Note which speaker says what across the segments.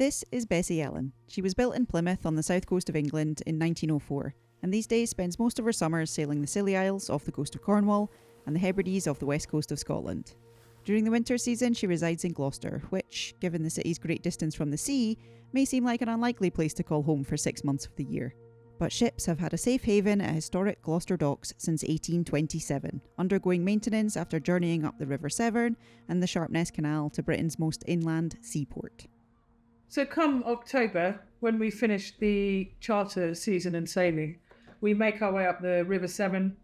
Speaker 1: This is Bessie Ellen. She was built in Plymouth on the south coast of England in 1904, and these days spends most of her summers sailing the Scilly Isles off the coast of Cornwall and the Hebrides off the west coast of Scotland. During the winter season, she resides in Gloucester, which, given the city's great distance from the sea, may seem like an unlikely place to call home for 6 months of the year. But ships have had a safe haven at historic Gloucester Docks since 1827, undergoing maintenance after journeying up the River Severn and the Sharpness Canal to Britain's most inland seaport.
Speaker 2: So come October, when we finish the charter season and sailing, we make our way up the River Severn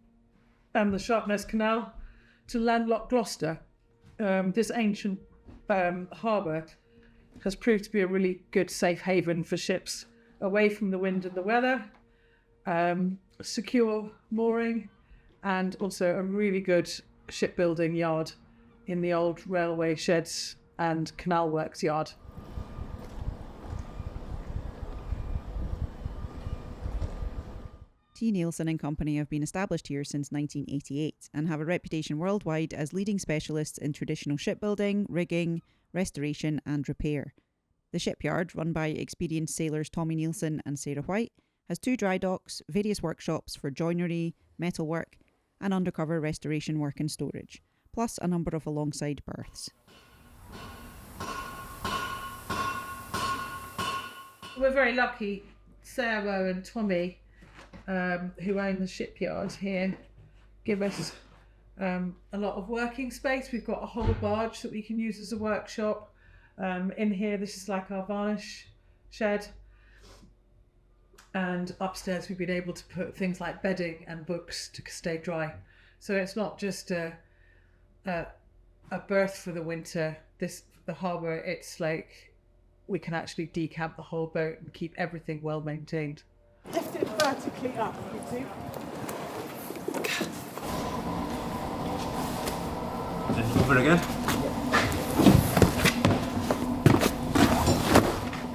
Speaker 2: and the Sharpness Canal to landlocked Gloucester. This ancient harbour has proved to be a really good safe haven for ships away from the wind and the weather, secure mooring, and also a really good shipbuilding yard in the old railway sheds and canal works yard.
Speaker 1: T.Nielsen and Company have been established here since 1988 and have a reputation worldwide as leading specialists in traditional shipbuilding, rigging, restoration and repair. The shipyard, run by experienced sailors Tommi Nielsen and Sarah White, has 2 dry docks, various workshops for joinery, metalwork and undercover restoration work and storage, plus a number of alongside berths.
Speaker 2: We're very lucky, Sarah and Tommy, who own the shipyard here, give us a lot of working space. We've got a whole barge that we can use as a workshop. In here, this is like our varnish shed. And upstairs, we've been able to put things like bedding and books to stay dry. So it's not just a berth for the winter. The harbour, it's like we can actually decamp the whole boat and keep everything well maintained.
Speaker 3: Lift it vertically up, you see.
Speaker 4: And over again.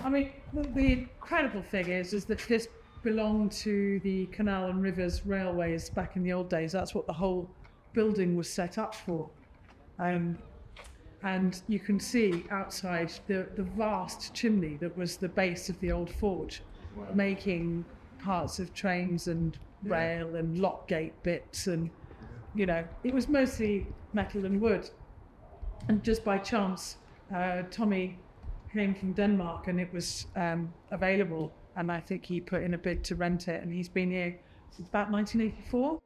Speaker 2: I mean, the incredible thing is that this belonged to the Canal and Rivers Railways back in the old days. That's what the whole building was set up for. And you can see outside the vast chimney that was the base of the old forge, making parts of trains and rail and lock gate bits, and it was mostly metal and wood. And just by chance, Tommy came from Denmark and it was available, and I think he put in a bid to rent it, and he's been here since about 1984.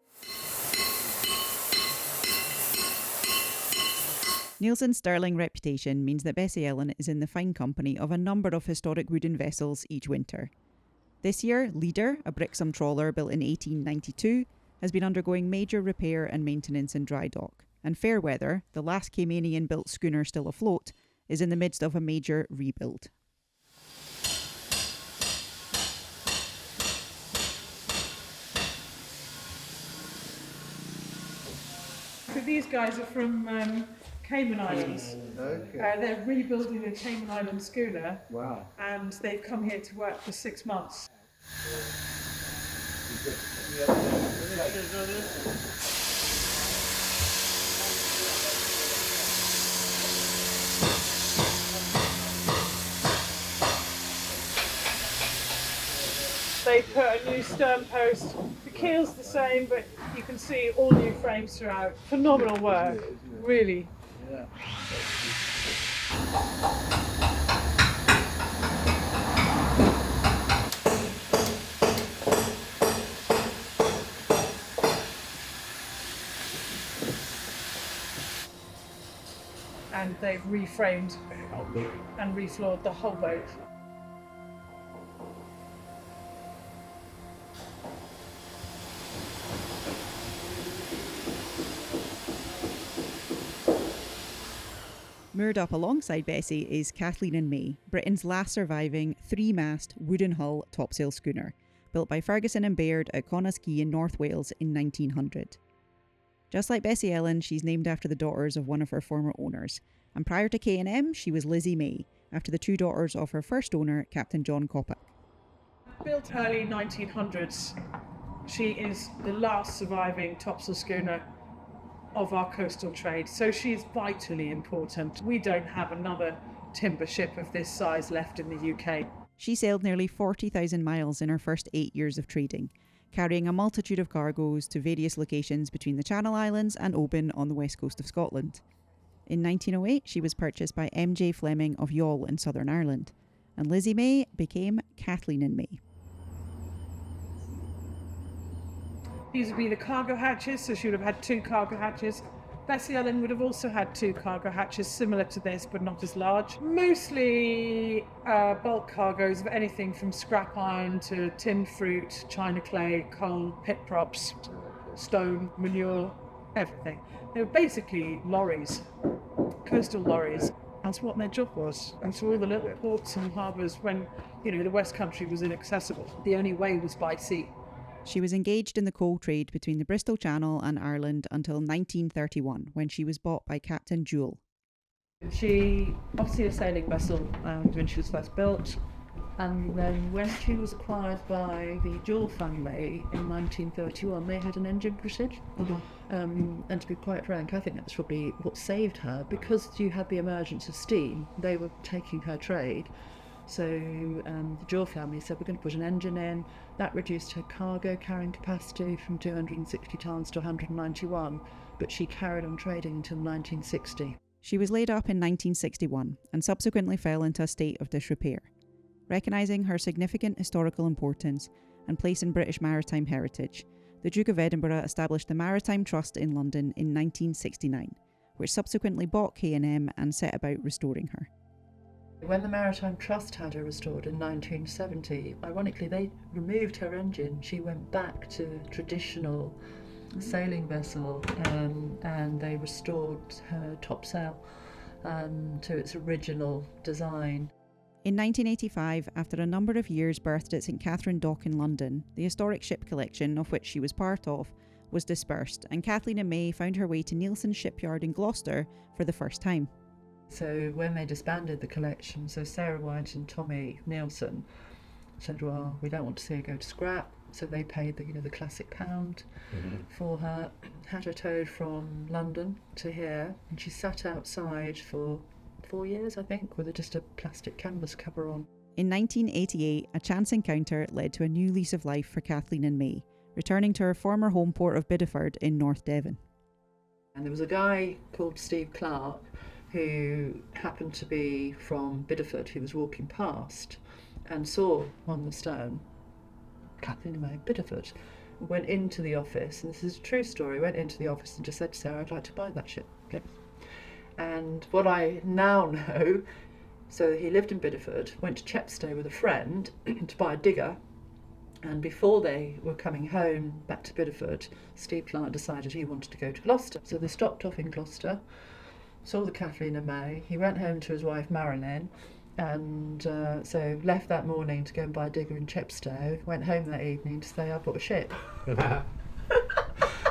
Speaker 1: Nielsen's sterling reputation means that Bessie Ellen is in the fine company of a number of historic wooden vessels each winter. This year, Leader, a Brixham trawler built in 1892, has been undergoing major repair and maintenance in dry dock, and Fairweather, the last Caymanian-built schooner still afloat, is in the midst of a major rebuild.
Speaker 2: So these guys are from Cayman Islands.
Speaker 5: Okay.
Speaker 2: They're rebuilding a Cayman Island schooner.
Speaker 5: Wow.
Speaker 2: And they've come here to work for 6 months. They put a new stern post. The keel's the same, but you can see all new frames throughout. Phenomenal work, really.
Speaker 5: Yeah.
Speaker 2: And they've reframed and refloored the whole boat.
Speaker 1: Moored up alongside Bessie is Kathleen May, Britain's last surviving 3-mast wooden hull topsail schooner, built by Ferguson and Baird at Connah's Quay in North Wales in 1900. Just like Bessie Ellen, she's named after the daughters of one of her former owners, and prior to K&M, she was Lizzie May, after the 2 daughters of her first owner, Captain John Coppock.
Speaker 2: Built early 1900s, she is the last surviving topsail schooner of our coastal trade, so she is vitally important. We don't have another timber ship of this size left in the UK.
Speaker 1: She sailed nearly 40,000 miles in her first 8 years of trading, carrying a multitude of cargoes to various locations between the Channel Islands and Oban on the west coast of Scotland. In 1908, she was purchased by M.J. Fleming of Youghal in Southern Ireland, and Lizzie May became Kathleen May.
Speaker 2: These would be the cargo hatches, so she would have had 2 cargo hatches. Bessie Ellen would have also had 2 cargo hatches, similar to this, but not as large. Mostly bulk cargoes of anything from scrap iron to tinned fruit, china clay, coal, pit props, stone, manure, everything. They were basically lorries, coastal lorries. That's what their job was. And so all the little ports and harbours, when the West Country was inaccessible, the only way was by sea.
Speaker 1: She was engaged in the coal trade between the Bristol Channel and Ireland until 1931, when she was bought by Captain Jewell.
Speaker 4: She obviously a sailing vessel when she was first built, and then when she was acquired by the Jewell family in 1931, they had an engine fitted. And to be quite frank, I think that's probably what saved her, because you had the emergence of steam. They were taking her trade. So the Jewell family said, we're going to put an engine in. That reduced her cargo carrying capacity from 260 tonnes to 191, but she carried on trading until 1960.
Speaker 1: She was laid up in 1961 and subsequently fell into a state of disrepair. Recognising her significant historical importance and place in British maritime heritage, the Duke of Edinburgh established the Maritime Trust in London in 1969, which subsequently bought K&M and set about restoring her.
Speaker 4: When the Maritime Trust had her restored in 1970, ironically they removed her engine. She went back to traditional sailing vessel, and they restored her topsail to its original design.
Speaker 1: In 1985, after a number of years berthed at St Catherine Dock in London, the historic ship collection, of which she was part of, was dispersed, and Kathleen May found her way to T.Nielsen Shipyard in Gloucester for the first time.
Speaker 4: So when they disbanded the collection, so Sarah White and Tommi Nielsen said, well, we don't want to see her go to scrap, so they paid the classic pound for her, had her towed from London to here, and she sat outside for 4 years, I think, with just a plastic canvas cover on.
Speaker 1: In 1988, a chance encounter led to a new lease of life for Kathleen May, returning to her former home port of Bideford in North Devon.
Speaker 4: And there was a guy called Steve Clark who happened to be from Bideford, who was walking past and saw on the stone Kathleen May, Bideford, went into the office, and this is a true story, went into the office and just said to Sarah, I'd like to buy that ship. Okay. And what I now know, so he lived in Bideford, went to Chepstow with a friend to buy a digger, and before they were coming home back to Bideford, Steve Clark decided he wanted to go to Gloucester. So they stopped off in Gloucester, saw the Kathleen May. He went home to his wife Marilyn, and so left that morning to go and buy a digger in Chepstow, went home that evening to say, I bought a ship.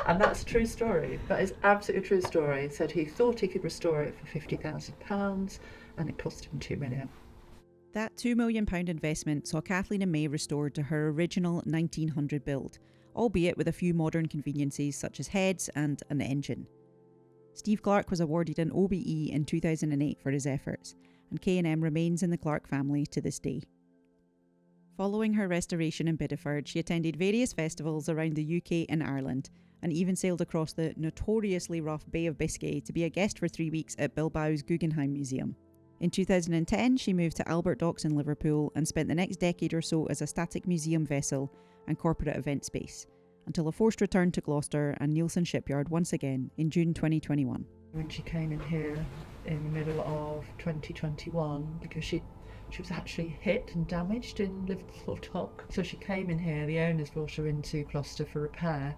Speaker 4: And that's a true story. That is absolutely a true story. He said he thought he could restore it for £50,000, and it cost him £2 million.
Speaker 1: That £2 million investment saw Kathleen May restored to her original 1900 build, albeit with a few modern conveniences such as heads and an engine. Steve Clark was awarded an OBE in 2008 for his efforts, and K&M remains in the Clark family to this day. Following her restoration in Bideford, she attended various festivals around the UK and Ireland, and even sailed across the notoriously rough Bay of Biscay to be a guest for 3 weeks at Bilbao's Guggenheim Museum. In 2010, she moved to Albert Docks in Liverpool and spent the next decade or so as a static museum vessel and corporate event space, until a forced return to Gloucester and T.Nielsen Shipyard once again in June 2021.
Speaker 4: When she came in here in the middle of 2021, because she was actually hit and damaged in Liverpool Dock. So she came in here, the owners brought her into Gloucester for repair.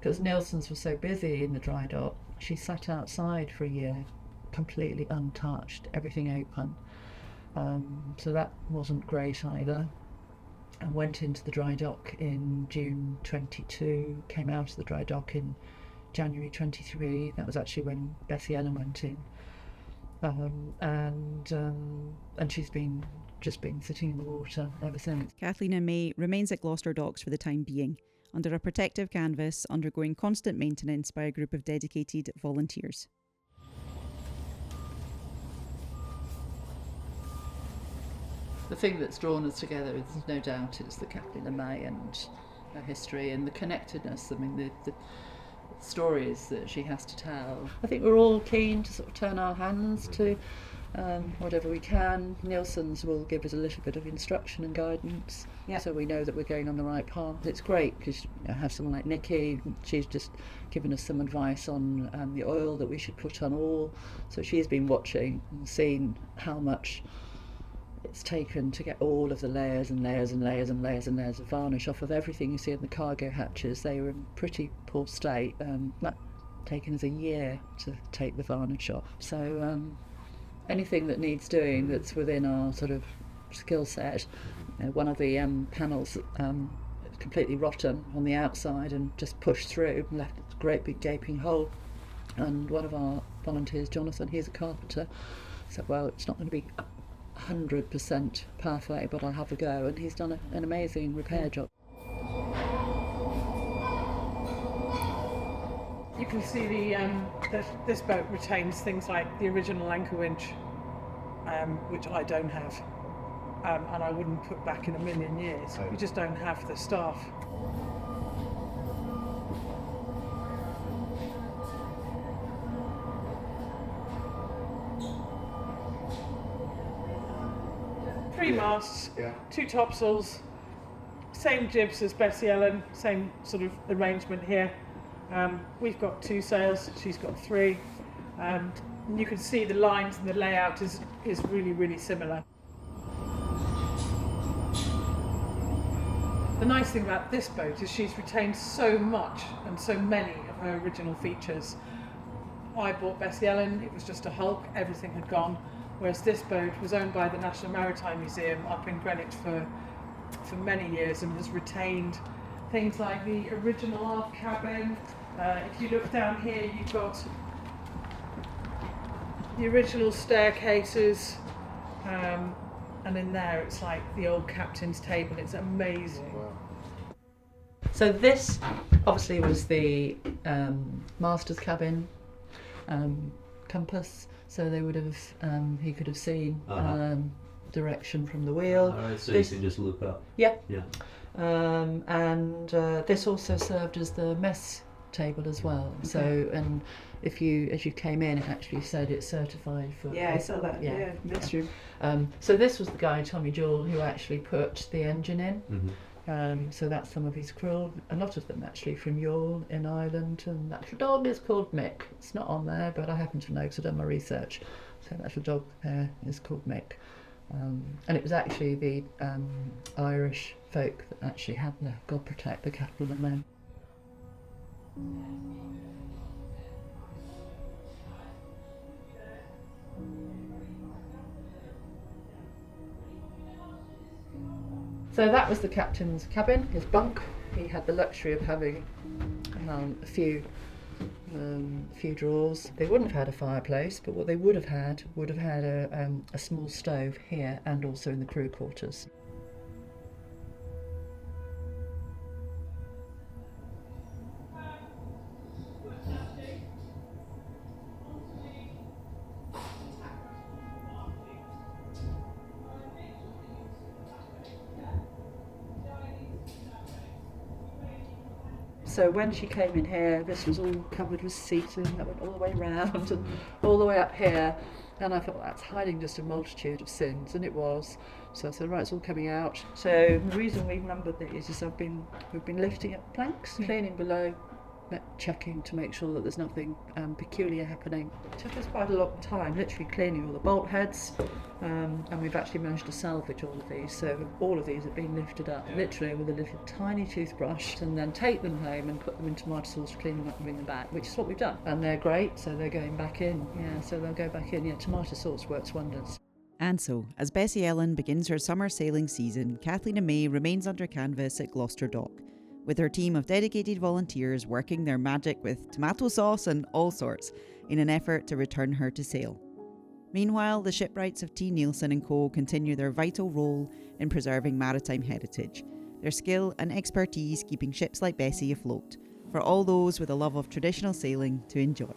Speaker 4: Because Nielsen's were so busy in the dry dock, she sat outside for a year, completely untouched, everything open. So that wasn't great either. And went into the dry dock in June 22, came out of the dry dock in January 23. That was actually when Bessie Ellen went in. And she's been sitting in the water ever since.
Speaker 1: Kathleen May remains at Gloucester Docks for the time being, under a protective canvas, undergoing constant maintenance by a group of dedicated volunteers.
Speaker 4: the thing that's drawn us together is no doubt it's the Kathleen May and her history and the connectedness. I mean, the stories that she has to tell. I think we're all keen to sort of turn our hands to whatever we can. Nielsen's will give us a little bit of instruction and guidance, so we know that we're going on the right path. It's great because I have someone like Nikki. She's just given us some advice on the oil that we should put on all. So she's been watching and seen how much it's taken to get all of the layers and layers and layers and layers and layers of varnish off of everything you see in the cargo hatches. They were in pretty poor state. That taken us a year to take the varnish off. So anything that needs doing that's within our sort of skill set. One of the panels completely rotten on the outside and just pushed through and left a great big gaping hole. And one of our volunteers, Jonathan, he's a carpenter, said, well, it's not going to be 100% perfect, but I'll have a go, and he's done an amazing repair job.
Speaker 2: You can see this boat retains things like the original anchor winch, which I don't have, and I wouldn't put back in a million years. We just don't have the staff. Three masts, two topsails, same jibs as Bessie Ellen, same sort of arrangement here. We've got 2 sails, she's got 3. You can see the lines and the layout is really, really similar. The nice thing about this boat is she's retained so much and so many of her original features. I bought Bessie Ellen, it was just a hulk, everything had gone. Whereas this boat was owned by the National Maritime Museum up in Greenwich for many years and has retained things like the original aft cabin. If you look down here, you've got the original staircases, and in there it's like the old captain's table. It's amazing.
Speaker 5: Wow.
Speaker 4: So this obviously was the master's cabin compass. So they would have, he could have seen direction from the wheel.
Speaker 5: Alright, so you can just look up.
Speaker 4: Yeah.
Speaker 5: Yeah.
Speaker 4: And this also served as the mess table as well. Okay. So, and if you, as you came in, it actually said it's certified for.
Speaker 2: Yeah, I saw that. Yeah, that's true.
Speaker 4: So this was the guy, Tommy Jewell, who actually put the engine in.
Speaker 5: Mm-hmm.
Speaker 4: So that's some of his crew, a lot of them actually from Youghal in Ireland, and that little dog is called Mick. It's not on there, but I happen to know because I've done my research. So that little dog there is called Mick. And it was actually the Irish folk that actually had the God protect the capital of men. So that was the captain's cabin, his bunk. He had the luxury of having a few drawers. They wouldn't have had a fireplace, but what they would have had a small stove here and also in the crew quarters. So when she came in here, this was all covered with seating that went all the way round and all the way up here. And I thought, well, that's hiding just a multitude of sins, and it was. So I said, right, it's all coming out. So the reason we've numbered these is we've been lifting up planks, cleaning below, checking to make sure that there's nothing peculiar happening. It took us quite a long time, literally cleaning all the bolt heads, and we've actually managed to salvage all of these. So all of these have been lifted up, literally with a little tiny toothbrush, and then take them home and put them in tomato sauce, clean them up and bring them back, which is what we've done. And they're great, so they're going back in. Yeah, so they'll go back in. Yeah, tomato sauce works wonders.
Speaker 1: And so, as Bessie Ellen begins her summer sailing season, Kathleen May remains under canvas at Gloucester Dock, with her team of dedicated volunteers working their magic with tomato sauce and all sorts in an effort to return her to sail. Meanwhile, the shipwrights of T.Nielsen & Co. continue their vital role in preserving maritime heritage, their skill and expertise keeping ships like Bessie afloat, for all those with a love of traditional sailing to enjoy.